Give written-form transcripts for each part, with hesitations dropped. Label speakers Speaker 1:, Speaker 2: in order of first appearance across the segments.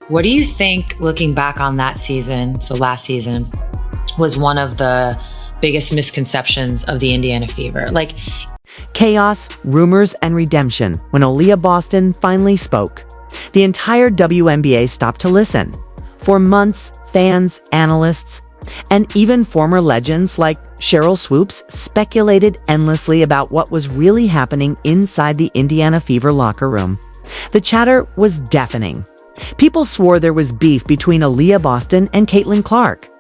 Speaker 1: What do you think, looking back on that season, so last season, was one of the biggest misconceptions of the Indiana Fever?
Speaker 2: Chaos, rumors, and redemption. When Aliyah Boston finally spoke, the entire WNBA stopped to listen. For months, fans, analysts, and even former legends like Sheryl Swoopes speculated endlessly about what was really happening inside the Indiana Fever locker room. The chatter was deafening. People swore there was beef between Aliyah Boston and Caitlin Clark,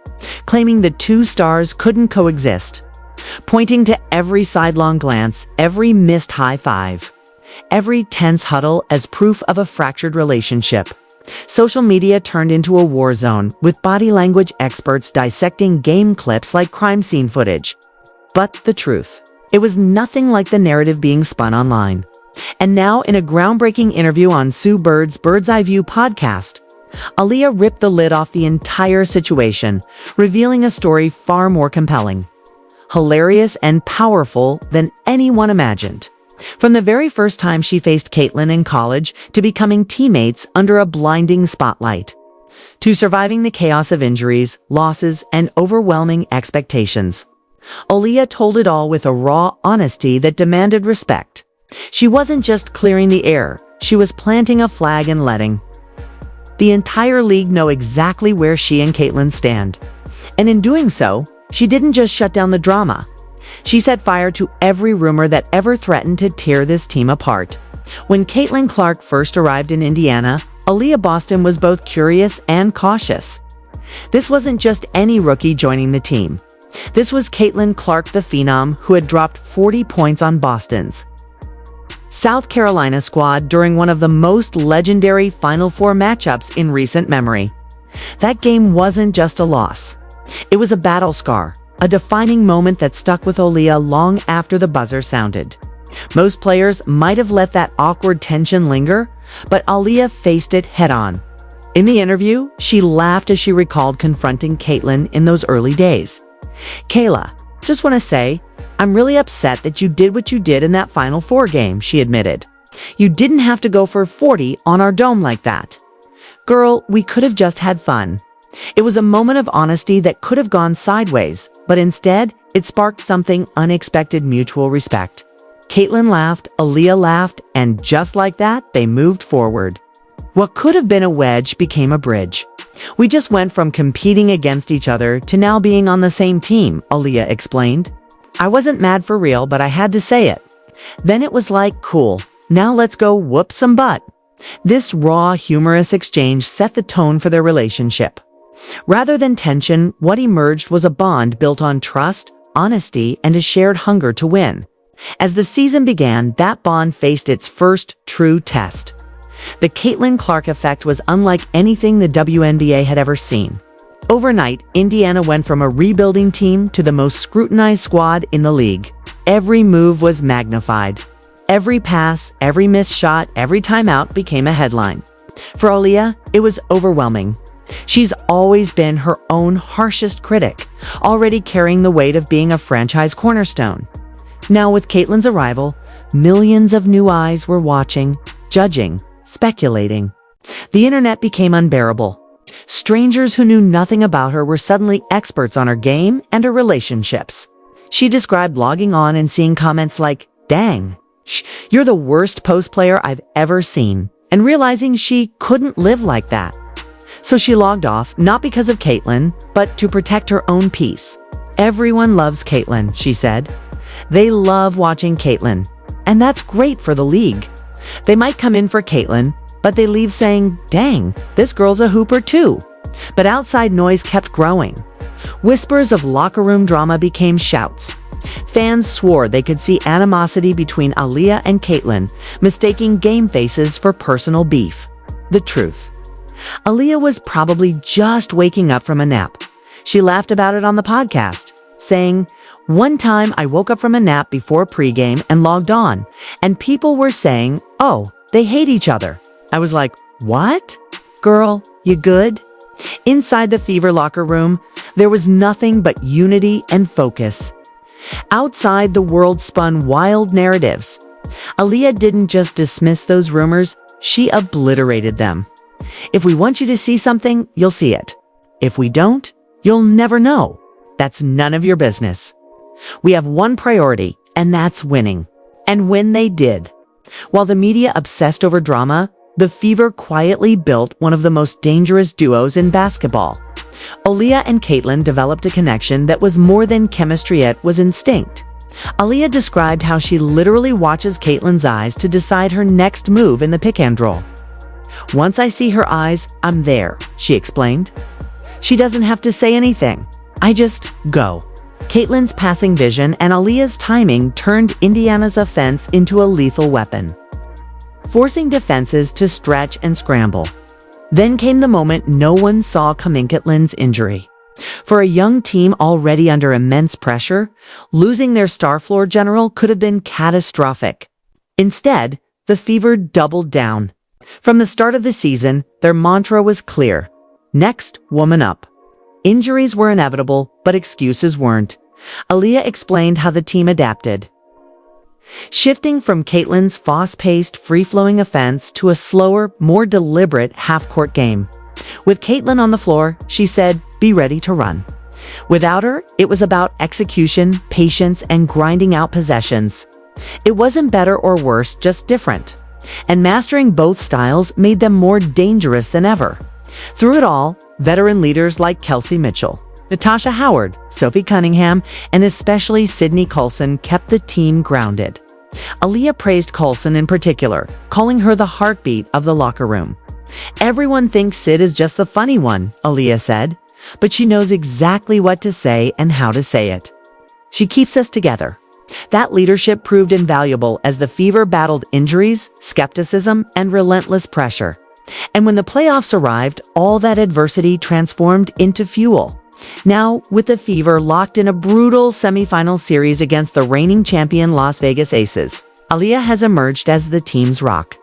Speaker 2: claiming the two stars couldn't coexist, pointing to every sidelong glance, every missed high five, every tense huddle as proof of a fractured relationship. Social media turned into a war zone, with body language experts dissecting game clips like crime scene footage. But the truth, it was nothing like the narrative being spun online. And now, in a groundbreaking interview on Sue Bird's Bird's Eye View podcast, Aliyah ripped the lid off the entire situation, revealing a story far more compelling, hilarious, and powerful than anyone imagined. From the very first time she faced Caitlin in college to becoming teammates under a blinding spotlight, to surviving the chaos of injuries, losses, and overwhelming expectations, Aliyah told it all with a raw honesty that demanded respect. She wasn't just clearing the air, she was planting a flag and letting the entire league know exactly where she and Caitlin stand. And in doing so, she didn't just shut down the drama. She set fire to every rumor that ever threatened to tear this team apart. When Caitlin Clark first arrived in Indiana, Aliyah Boston was both curious and cautious. This wasn't just any rookie joining the team. This was Caitlin Clark, the phenom, who had dropped 40 points on Boston's South Carolina squad during one of the most legendary Final Four matchups in recent memory. That game wasn't just a loss. It was a battle scar, a defining moment that stuck with Aliyah long after the buzzer sounded. Most players might have let that awkward tension linger, but Aliyah faced it head-on. In the interview, she laughed as she recalled confronting Caitlin in those early days. "Kayla, just want to say, I'm really upset that you did what you did in that Final Four game," she admitted. "You didn't have to go for 40 on our dome like that. Girl, we could have just had fun." It was a moment of honesty that could have gone sideways, but instead, it sparked something unexpected: mutual respect. Caitlin laughed, Aliyah laughed, and just like that, they moved forward. What could have been a wedge became a bridge. "We just went from competing against each other to now being on the same team," Aliyah explained. "I wasn't mad for real, but I had to say it. Then it was like, cool, now let's go whoop some butt." This raw, humorous exchange set the tone for their relationship. Rather than tension, what emerged was a bond built on trust, honesty, and a shared hunger to win. As the season began, that bond faced its first true test. The Caitlin Clark effect was unlike anything the WNBA had ever seen. Overnight, Indiana went from a rebuilding team to the most scrutinized squad in the league. Every move was magnified. Every pass, every missed shot, every timeout became a headline. For Aliyah, it was overwhelming. She's always been her own harshest critic, already carrying the weight of being a franchise cornerstone. Now, with Caitlin's arrival, millions of new eyes were watching, judging, speculating. The internet became unbearable. Strangers who knew nothing about her were suddenly experts on her game and her relationships. She described logging on and seeing comments like, "Dang, you're the worst post player I've ever seen," and realizing she couldn't live like that. So she logged off, not because of Caitlin, but to protect her own peace. "Everyone loves Caitlin," she said. "They love watching Caitlin, and that's great for the league. They might come in for Caitlin, but they leave saying, 'Dang, this girl's a hooper too.'" But outside noise kept growing. Whispers of locker room drama became shouts. Fans swore they could see animosity between Aliyah and Caitlin, mistaking game faces for personal beef. The truth: Aliyah was probably just waking up from a nap. She laughed about it on the podcast, saying, "One time I woke up from a nap before pregame and logged on, and people were saying, 'Oh, they hate each other.' I was like, 'What? Girl, you good?'" Inside the Fever locker room, there was nothing but unity and focus. Outside, the world spun wild narratives. Aliyah didn't just dismiss those rumors, she obliterated them. If we want you to see something, you'll see it. If we don't, you'll never know. That's none of your business. We have one priority, and that's winning. And when they did. While the media obsessed over drama, the Fever quietly built one of the most dangerous duos in basketball. Aaliyah and Caitlyn developed a connection that was more than chemistry, it was instinct. Aaliyah described how she literally watches Caitlyn's eyes to decide her next move in the pick and roll. "Once I see her eyes, I'm there," she explained. "She doesn't have to say anything. I just go." Caitlyn's passing vision and Aaliyah's timing turned Indiana's offense into a lethal weapon, forcing defenses to stretch and scramble. Then came the moment no one saw coming: Caitlyn's injury. For a young team already under immense pressure, losing their star floor general could have been catastrophic. Instead, the Fever doubled down. From the start of the season, their mantra was clear: next woman up. Injuries were inevitable, but excuses weren't. Aaliyah explained how the team adapted, shifting from Caitlyn's fast-paced, free-flowing offense to a slower, more deliberate half-court game. With Caitlyn on the floor, she said, "Be ready to run." Without her, it was about execution, patience, and grinding out possessions. It wasn't better or worse, just different. And mastering both styles made them more dangerous than ever. Through it all, veteran leaders like Kelsey Mitchell, Natasha Howard, Sophie Cunningham, and especially Sydney Colson kept the team grounded. Aaliyah praised Colson in particular, calling her the heartbeat of the locker room. "Everyone thinks Sid is just the funny one," Aaliyah said, "but she knows exactly what to say and how to say it. She keeps us together." That leadership proved invaluable as the Fever battled injuries, skepticism, and relentless pressure. And when the playoffs arrived, all that adversity transformed into fuel. Now, with the Fever locked in a brutal semifinal series against the reigning champion Las Vegas Aces, Aaliyah has emerged as the team's rock.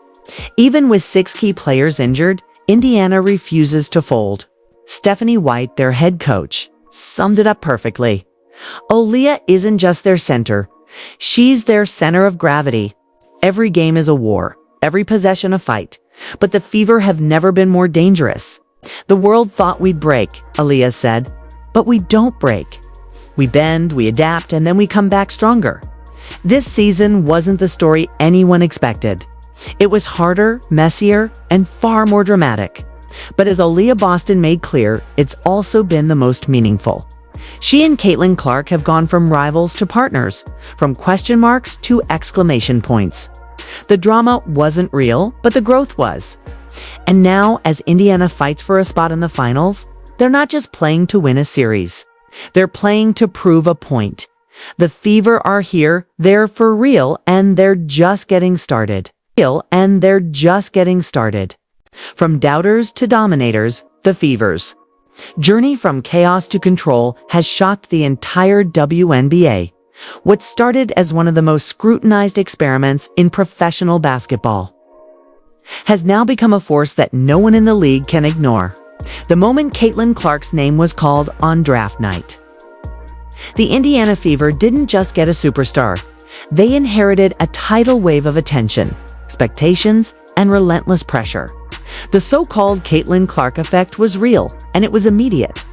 Speaker 2: Even with 6 key players injured, Indiana refuses to fold. Stephanie White, their head coach, summed it up perfectly. "Aaliyah isn't just their center. She's their center of gravity. Every game is a war, every possession a fight. But the Fever have never been more dangerous. The world thought we'd break," Aaliyah said. "But we don't break. We bend, we adapt, and then we come back stronger." This season wasn't the story anyone expected. It was harder, messier, and far more dramatic. But as Aliyah Boston made clear, it's also been the most meaningful. She and Caitlin Clark have gone from rivals to partners, from question marks to exclamation points. The drama wasn't real, but the growth was. And now, as Indiana fights for a spot in the finals, they're not just playing to win a series. They're playing to prove a point. The Fever are here, they're for real, and they're just getting started. From doubters to dominators, the Fever's journey from chaos to control has shocked the entire WNBA. What started as one of the most scrutinized experiments in professional basketball has now become a force that no one in the league can ignore. The moment Caitlin Clark's name was called on draft night, the Indiana Fever didn't just get a superstar. They inherited a tidal wave of attention, expectations, and relentless pressure. The so-called Caitlin Clark effect was real, and it was immediate.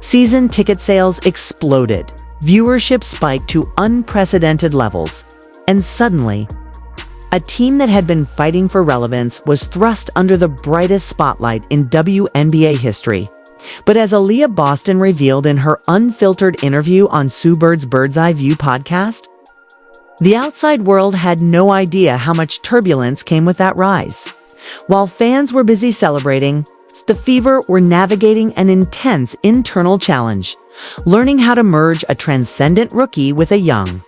Speaker 2: Season ticket sales exploded. Viewership spiked to unprecedented levels. And suddenly, a team that had been fighting for relevance was thrust under the brightest spotlight in WNBA history. But as Aliyah Boston revealed in her unfiltered interview on Sue Bird's Bird's Eye View podcast, the outside world had no idea how much turbulence came with that rise. While fans were busy celebrating, the Fever were navigating an intense internal challenge, learning how to merge a transcendent rookie with a young,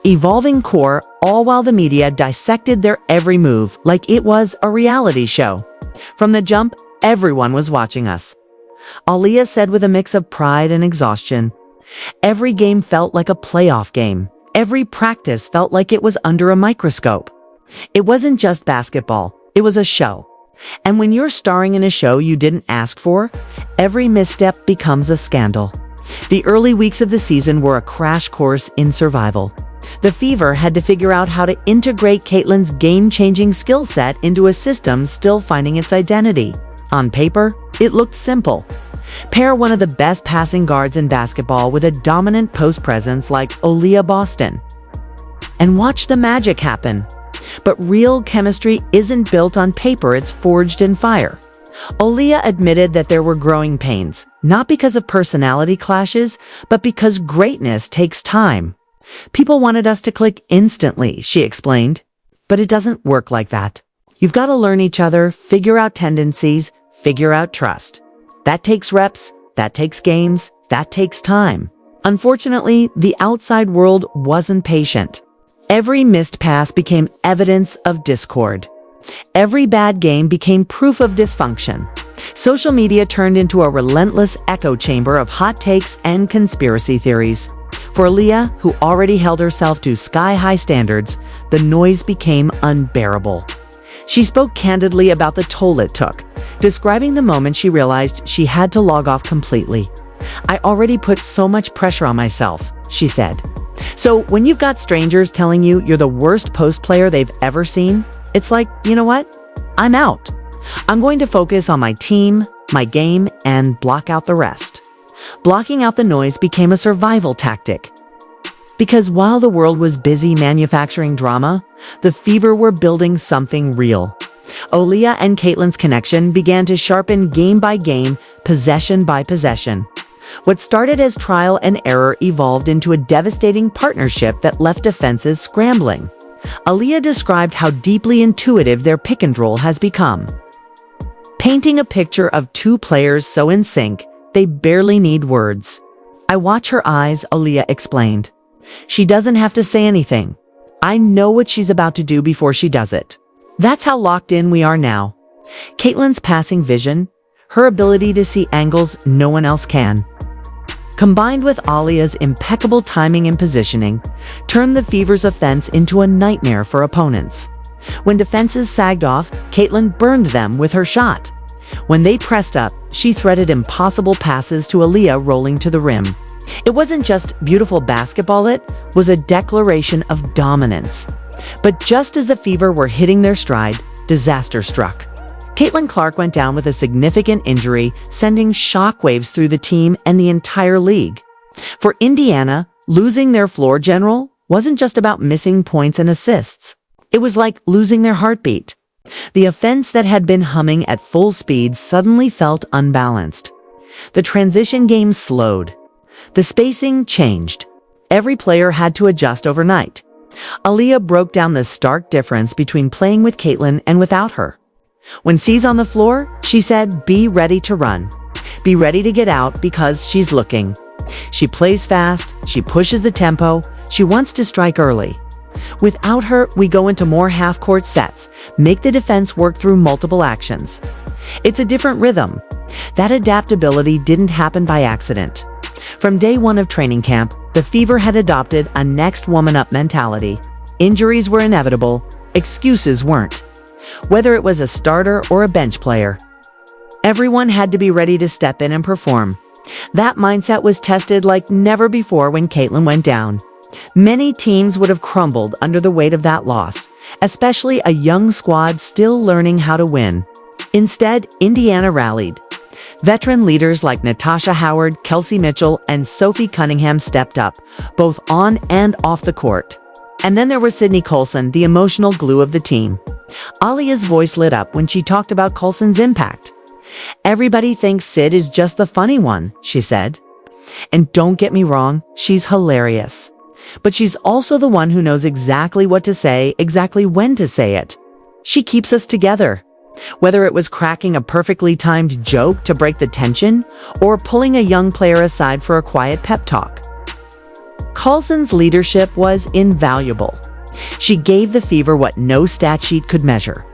Speaker 2: evolving core, all while the media dissected their every move like it was a reality show. From the jump, everyone was watching us, Aliyah said with a mix of pride and exhaustion. Every game felt like a playoff game. Every practice felt like it was under a microscope. It wasn't just basketball, it was a show. And when you're starring in a show you didn't ask for, every misstep becomes a scandal. The early weeks of the season were a crash course in survival. The Fever had to figure out how to integrate Caitlin's game-changing skill set into a system still finding its identity. On paper, it looked simple. Pair one of the best passing guards in basketball with a dominant post presence like Aliyah Boston, and watch the magic happen. But real chemistry isn't built on paper, it's forged in fire. Aaliyah admitted that there were growing pains, not because of personality clashes, but because greatness takes time. People wanted us to click instantly, she explained. But it doesn't work like that. You've got to learn each other, figure out tendencies, figure out trust. That takes reps, that takes games, that takes time. Unfortunately, the outside world wasn't patient. Every missed pass became evidence of discord. Every bad game became proof of dysfunction. Social media turned into a relentless echo chamber of hot takes and conspiracy theories. For Aaliyah, who already held herself to sky-high standards, the noise became unbearable. She spoke candidly about the toll it took, describing the moment she realized she had to log off completely. "I already put so much pressure on myself," she said. So when you've got strangers telling you you're the worst post player they've ever seen, it's like, you know what? I'm out. I'm going to focus on my team, my game, and block out the rest. Blocking out the noise became a survival tactic. Because while the world was busy manufacturing drama, the Fever were building something real. Aaliyah and Caitlyn's connection began to sharpen game by game, possession by possession. What started as trial and error evolved into a devastating partnership that left defenses scrambling. Aaliyah described how deeply intuitive their pick and roll has become, painting a picture of two players so in sync, they barely need words. "I watch her eyes," Aaliyah explained. "She doesn't have to say anything. I know what she's about to do before she does it." That's how locked in we are now. Caitlyn's passing vision, her ability to see angles no one else can, combined with Aliyah's impeccable timing and positioning, turned the Fever's offense into a nightmare for opponents. When defenses sagged off, Caitlyn burned them with her shot. When they pressed up, she threaded impossible passes to Aaliyah rolling to the rim. It wasn't just beautiful basketball, it was a declaration of dominance. But just as the Fever were hitting their stride, disaster struck. Caitlin Clark went down with a significant injury, sending shockwaves through the team and the entire league. For Indiana, losing their floor general wasn't just about missing points and assists. It was like losing their heartbeat. The offense that had been humming at full speed suddenly felt unbalanced. The transition game slowed. The spacing changed. Every player had to adjust overnight. Aaliyah broke down the stark difference between playing with Caitlin and without her. When C's on the floor, she said, "Be ready to run. Be ready to get out because she's looking. She plays fast, she pushes the tempo, she wants to strike early. Without her, we go into more half-court sets, make the defense work through multiple actions." It's a different rhythm. That adaptability didn't happen by accident. From day one of training camp, the Fever had adopted a next woman up mentality. Injuries were inevitable, excuses weren't. Whether it was a starter or a bench player, everyone had to be ready to step in and perform. That mindset was tested like never before when Caitlin went down. Many teams would have crumbled under the weight of that loss, especially a young squad still learning how to win. Instead, Indiana rallied. Veteran leaders like Natasha Howard, Kelsey Mitchell, and Sophie Cunningham stepped up, both on and off the court. And then there was Sydney Colson, the emotional glue of the team. Aliyah's voice lit up when she talked about Colson's impact. "Everybody thinks Sid is just the funny one," she said. "And don't get me wrong, she's hilarious. But she's also the one who knows exactly what to say, exactly when to say it. She keeps us together." Whether it was cracking a perfectly timed joke to break the tension, or pulling a young player aside for a quiet pep talk, Colson's leadership was invaluable. She gave the Fever what no stat sheet could measure: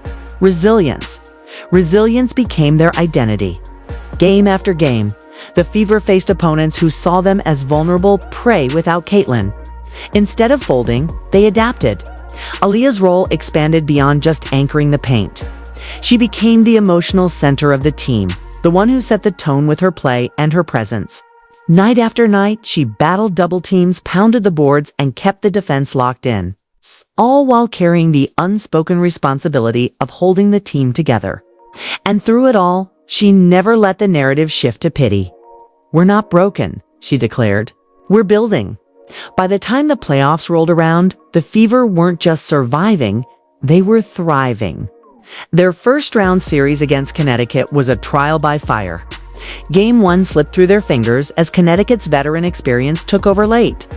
Speaker 2: resilience. Resilience became their identity. Game after game, the Fever faced opponents who saw them as vulnerable prey without Caitlin. Instead of folding, they adapted. Aliyah's role expanded beyond just anchoring the paint. She became the emotional center of the team, the one who set the tone with her play and her presence. Night after night, she battled double teams, pounded the boards, and kept the defense locked in, all while carrying the unspoken responsibility of holding the team together. And through it all, she never let the narrative shift to pity. "We're not broken," she declared. "We're building." By the time the playoffs rolled around, the Fever weren't just surviving, they were thriving. Their first-round series against Connecticut was a trial by fire. Game 1 slipped through their fingers as Connecticut's veteran experience took over late.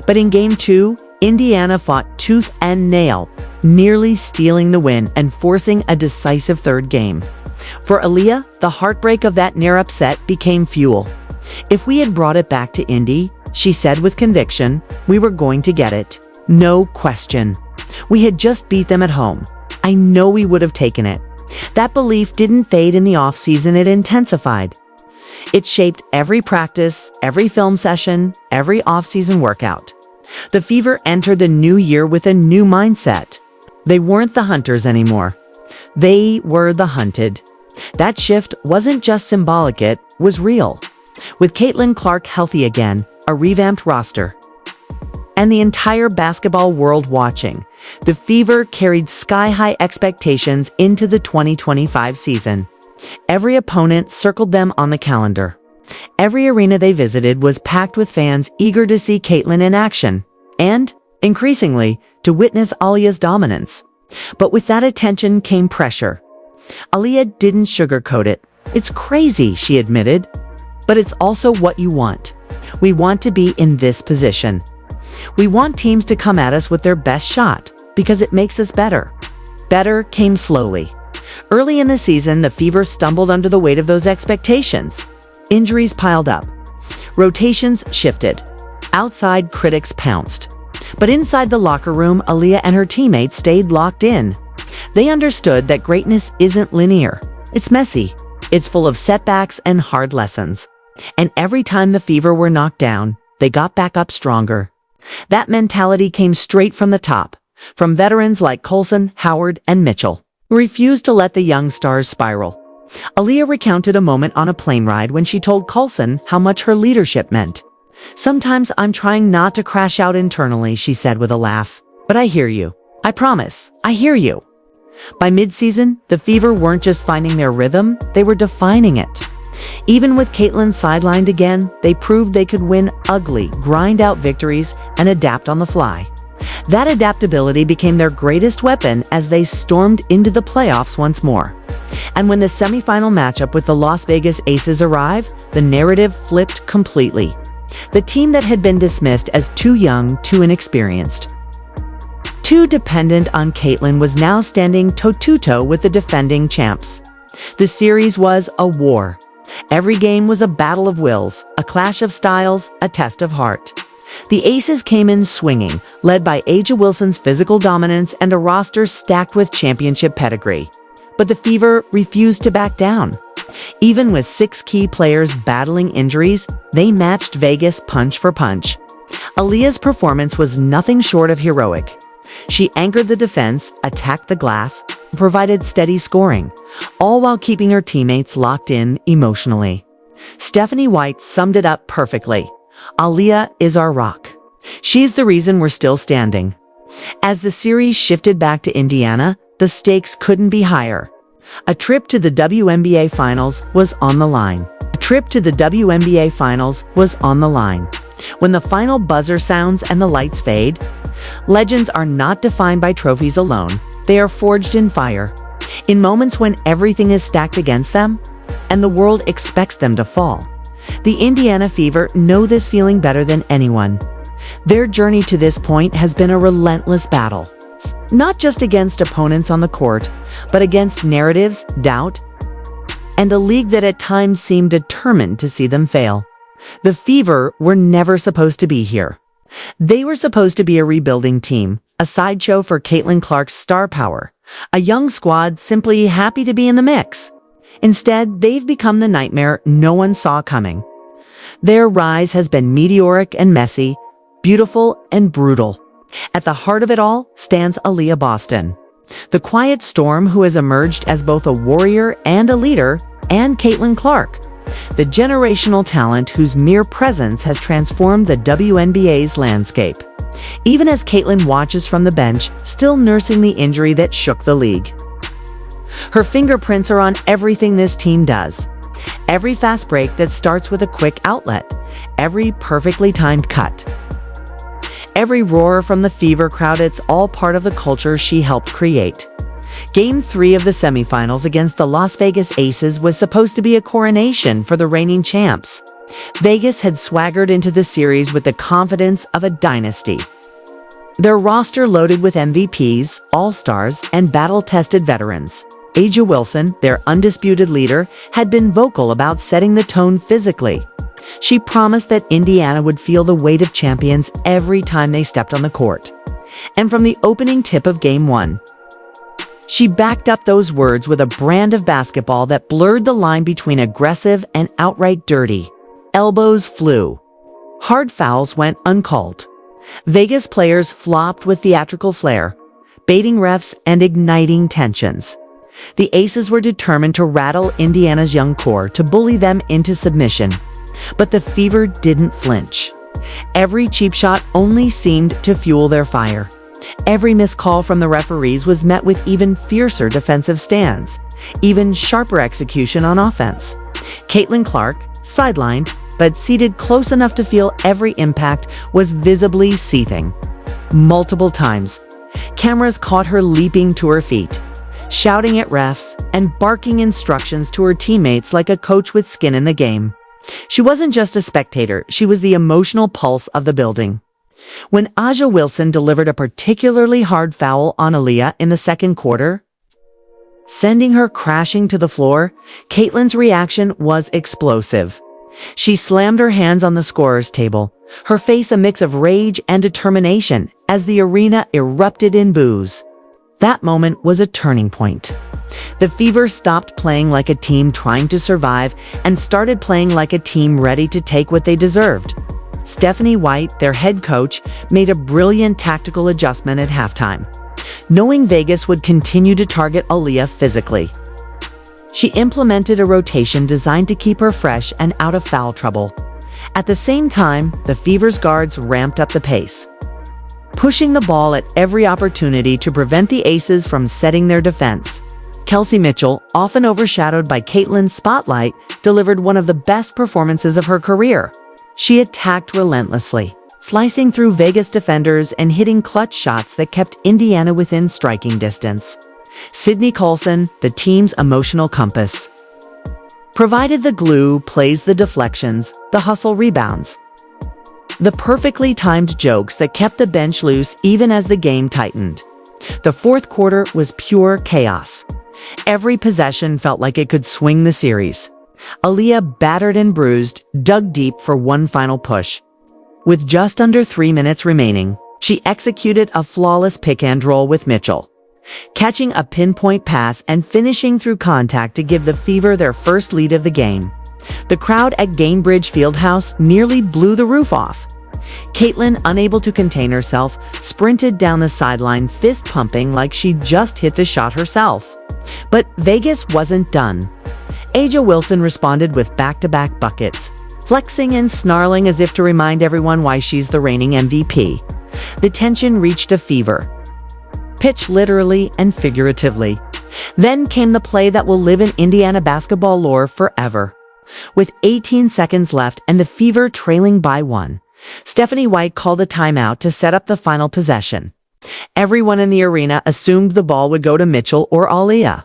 Speaker 2: But in Game 2, Indiana fought tooth and nail, nearly stealing the win and forcing a decisive third game. For Aaliyah, the heartbreak of that near upset became fuel. "If we had brought it back to Indy," she said with conviction, "we were going to get it. No question. We had just beat them at home. I know we would have taken it." That belief didn't fade in the offseason, it intensified. It shaped every practice, every film session, every offseason workout. The Fever entered the new year with a new mindset. They weren't the hunters anymore. They were the hunted. That shift wasn't just symbolic, it was real. With Caitlin Clark healthy again, a revamped roster, and the entire basketball world watching, the Fever carried sky-high expectations into the 2025 season. Every opponent circled them on the calendar. Every arena they visited was packed with fans eager to see Caitlin in action, and, increasingly, to witness Aliyah's dominance. But with that attention came pressure. Aliyah didn't sugarcoat it. "It's crazy," she admitted, "but it's also what you want. We want to be in this position. We want teams to come at us with their best shot, because it makes us better." Better came slowly. Early in the season, the Fever stumbled under the weight of those expectations. Injuries piled up. Rotations shifted. Outside critics pounced. But inside the locker room, Aaliyah and her teammates stayed locked in. They understood that greatness isn't linear. It's messy. It's full of setbacks and hard lessons. And every time the Fever were knocked down, they got back up stronger. That mentality came straight from the top, from veterans like Coulson, Howard, and Mitchell, who refused to let the young stars spiral. Aaliyah recounted a moment on a plane ride when she told Coulson how much her leadership meant. "Sometimes I'm trying not to crash out internally," she said with a laugh. "But I hear you. I promise, I hear you." By mid-season, the Fever weren't just finding their rhythm, they were defining it. Even with Caitlin sidelined again, they proved they could win ugly, grind-out victories and adapt on the fly. That adaptability became their greatest weapon as they stormed into the playoffs once more. And when the semifinal matchup with the Las Vegas Aces arrived, the narrative flipped completely. The team that had been dismissed as too young, too inexperienced, too dependent on Caitlin was now standing toe-to-toe with the defending champs. The series was a war. Every game was a battle of wills, a clash of styles, a test of heart. The Aces came in swinging, led by A'ja Wilson's physical dominance and a roster stacked with championship pedigree. But the Fever refused to back down. Even with 6 key players battling injuries, they matched Vegas punch for punch. Aaliyah's performance was nothing short of heroic. She anchored the defense, attacked the glass, and provided steady scoring, all while keeping her teammates locked in emotionally. Stephanie White summed it up perfectly. "Aaliyah is our rock. She's the reason we're still standing." As the series shifted back to Indiana, the stakes couldn't be higher. A trip to the WNBA Finals was on the line. A trip to the WNBA Finals was on the line. When the final buzzer sounds and the lights fade, legends are not defined by trophies alone. They are forged in fire. In moments when everything is stacked against them, and the world expects them to fall. The Indiana Fever know this feeling better than anyone. Their journey to this point has been a relentless battle. Not just against opponents on the court, but against narratives, doubt, and a league that at times seemed determined to see them fail. The Fever were never supposed to be here. They were supposed to be a rebuilding team, a sideshow for Caitlin Clark's star power, a young squad simply happy to be in the mix. Instead, they've become the nightmare no one saw coming. Their rise has been meteoric and messy, beautiful and brutal. At the heart of it all stands Aliyah Boston, the quiet storm who has emerged as both a warrior and a leader, and Caitlin Clark, the generational talent whose mere presence has transformed the WNBA's landscape. Even as Caitlin watches from the bench, still nursing the injury that shook the league. Her fingerprints are on everything this team does. Every fast break that starts with a quick outlet. Every perfectly timed cut. Every roar from the Fever crowd, it's all part of the culture she helped create. Game 3 of the semifinals against the Las Vegas Aces was supposed to be a coronation for the reigning champs. Vegas had swaggered into the series with the confidence of a dynasty. Their roster loaded with MVPs, All-Stars, and battle-tested veterans. A'ja Wilson, their undisputed leader, had been vocal about setting the tone physically. She promised that Indiana would feel the weight of champions every time they stepped on the court. And from the opening tip of Game 1, she backed up those words with a brand of basketball that blurred the line between aggressive and outright dirty. Elbows flew. Hard fouls went uncalled. Vegas players flopped with theatrical flair, baiting refs and igniting tensions. The Aces were determined to rattle Indiana's young core, to bully them into submission. But the Fever didn't flinch. Every cheap shot only seemed to fuel their fire. Every missed call from the referees was met with even fiercer defensive stands, even sharper execution on offense. Caitlin Clark, sidelined, but seated close enough to feel every impact, was visibly seething. Multiple times, cameras caught her leaping to her feet, shouting at refs and barking instructions to her teammates like a coach with skin in the game. She wasn't just a spectator, she was the emotional pulse of the building. When A'ja Wilson delivered a particularly hard foul on Aaliyah in the second quarter, sending her crashing to the floor, Caitlin's reaction was explosive. She slammed her hands on the scorer's table, her face a mix of rage and determination as the arena erupted in boos. That moment was a turning point. The Fever stopped playing like a team trying to survive and started playing like a team ready to take what they deserved. Stephanie White, their head coach, made a brilliant tactical adjustment at halftime. Knowing Vegas would continue to target Aaliyah physically, she implemented a rotation designed to keep her fresh and out of foul trouble. At the same time, the Fever's guards ramped up the pace, pushing the ball at every opportunity to prevent the Aces from setting their defense. Kelsey Mitchell, often overshadowed by Caitlin's spotlight, delivered one of the best performances of her career. She attacked relentlessly, slicing through Vegas defenders and hitting clutch shots that kept Indiana within striking distance. Sydney Colson, the team's emotional compass, provided the glue, plays the deflections, the hustle rebounds, the perfectly timed jokes that kept the bench loose even as the game tightened. The fourth quarter was pure chaos. Every possession felt like it could swing the series. Aaliyah, battered and bruised, dug deep for one final push. With just under 3 minutes remaining, she executed a flawless pick-and-roll with Mitchell, catching a pinpoint pass and finishing through contact to give the Fever their first lead of the game. The crowd at Gainbridge Fieldhouse nearly blew the roof off. Caitlin, unable to contain herself, sprinted down the sideline, fist pumping like she just hit the shot herself. But Vegas wasn't done. A'ja Wilson responded with back-to-back buckets, flexing and snarling as if to remind everyone why she's the reigning MVP. The tension reached a fever pitch, literally and figuratively. Then came the play that will live in Indiana basketball lore forever. With 18 seconds left and the Fever trailing by 1, Stephanie White called a timeout to set up the final possession. Everyone in the arena assumed the ball would go to Mitchell or Aaliyah.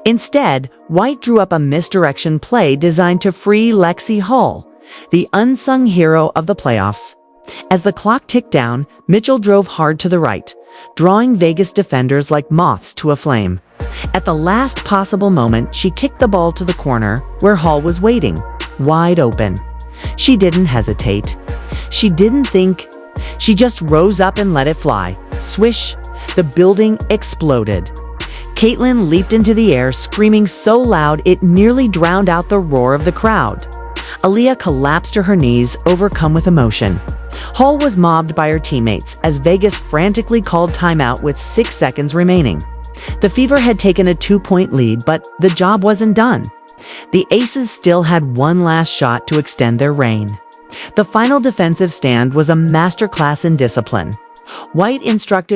Speaker 2: Instead, White drew up a misdirection play designed to free Lexi Hall, the unsung hero of the playoffs. As the clock ticked down, Mitchell drove hard to the right, drawing Vegas defenders like moths to a flame. At the last possible moment, she kicked the ball to the corner, where Hall was waiting, wide open. She didn't hesitate. She didn't think. She just rose up and let it fly. Swish! The building exploded. Caitlin leaped into the air, screaming so loud it nearly drowned out the roar of the crowd. Aaliyah collapsed to her knees, overcome with emotion. Hall was mobbed by her teammates as Vegas frantically called timeout with 6 seconds remaining. The Fever had taken a 2-point lead, but the job wasn't done. The Aces still had one last shot to extend their reign. The final defensive stand was a masterclass in discipline. White instructed